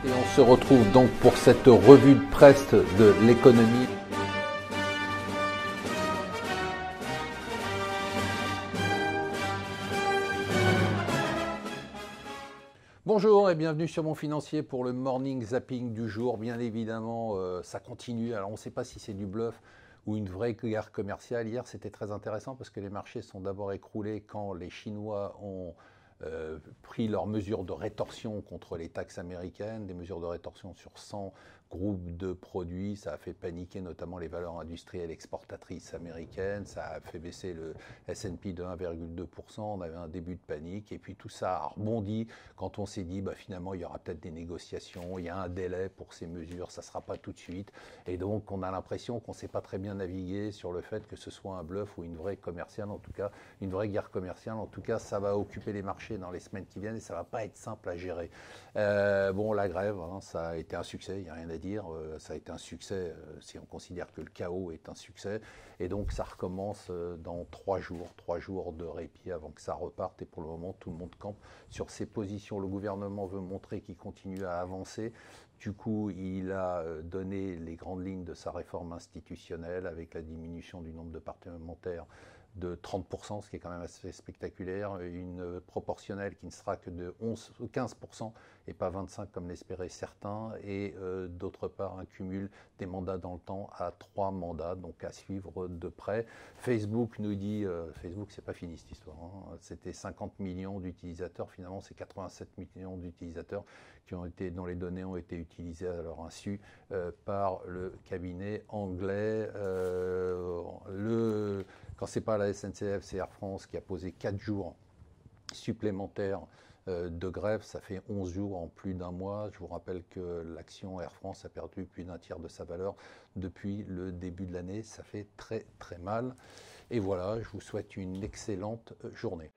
Et on se retrouve donc pour cette revue de presse de l'économie. Bonjour et bienvenue sur Mon Financier pour le morning zapping du jour. Bien évidemment, ça continue. Alors on ne sait pas si c'est du bluff ou une vraie guerre commerciale. Hier, c'était très intéressant parce que les marchés sont d'abord écroulés quand les Chinois ont pris leurs mesures de rétorsion contre les taxes américaines, des mesures de rétorsion sur 100 groupes de produits. Ça a fait paniquer notamment les valeurs industrielles exportatrices américaines, ça a fait baisser le S&P de 1,2%, on avait un début de panique, et puis tout ça a rebondi quand on s'est dit finalement il y aura peut-être des négociations, il y a un délai pour ces mesures, ça ne sera pas tout de suite, et donc on a l'impression qu'on ne sait pas très bien naviguer sur le fait que ce soit un bluff ou une vraie commerciale, en tout cas une vraie guerre commerciale. En tout cas, ça va occuper les marchés dans les semaines qui viennent et ça ne va pas être simple à gérer. La grève, ça a été un succès, il n'y a rien à dire. Ça a été un succès si on considère que le chaos est un succès. Et donc, ça recommence dans 3 jours de répit avant que ça reparte. Et pour le moment, tout le monde campe sur ses positions. Le gouvernement veut montrer qu'il continue à avancer. Du coup, il a donné les grandes lignes de sa réforme institutionnelle avec la diminution du nombre de parlementaires de 30%, ce qui est quand même assez spectaculaire, une proportionnelle qui ne sera que de 15% et pas 25% comme l'espéraient certains, et d'autre part un cumul des mandats dans le temps à 3 mandats, donc à suivre de près. Facebook nous dit, Facebook c'est pas fini cette histoire, c'était 50 millions d'utilisateurs, finalement c'est 87 millions d'utilisateurs dont les données ont été utilisées à leur insu par le cabinet anglais. Quand ce n'est pas la SNCF, c'est Air France qui a posé 4 jours supplémentaires de grève. Ça fait 11 jours en plus d'un mois. Je vous rappelle que l'action Air France a perdu plus d'un tiers de sa valeur depuis le début de l'année. Ça fait très très mal. Et voilà, je vous souhaite une excellente journée.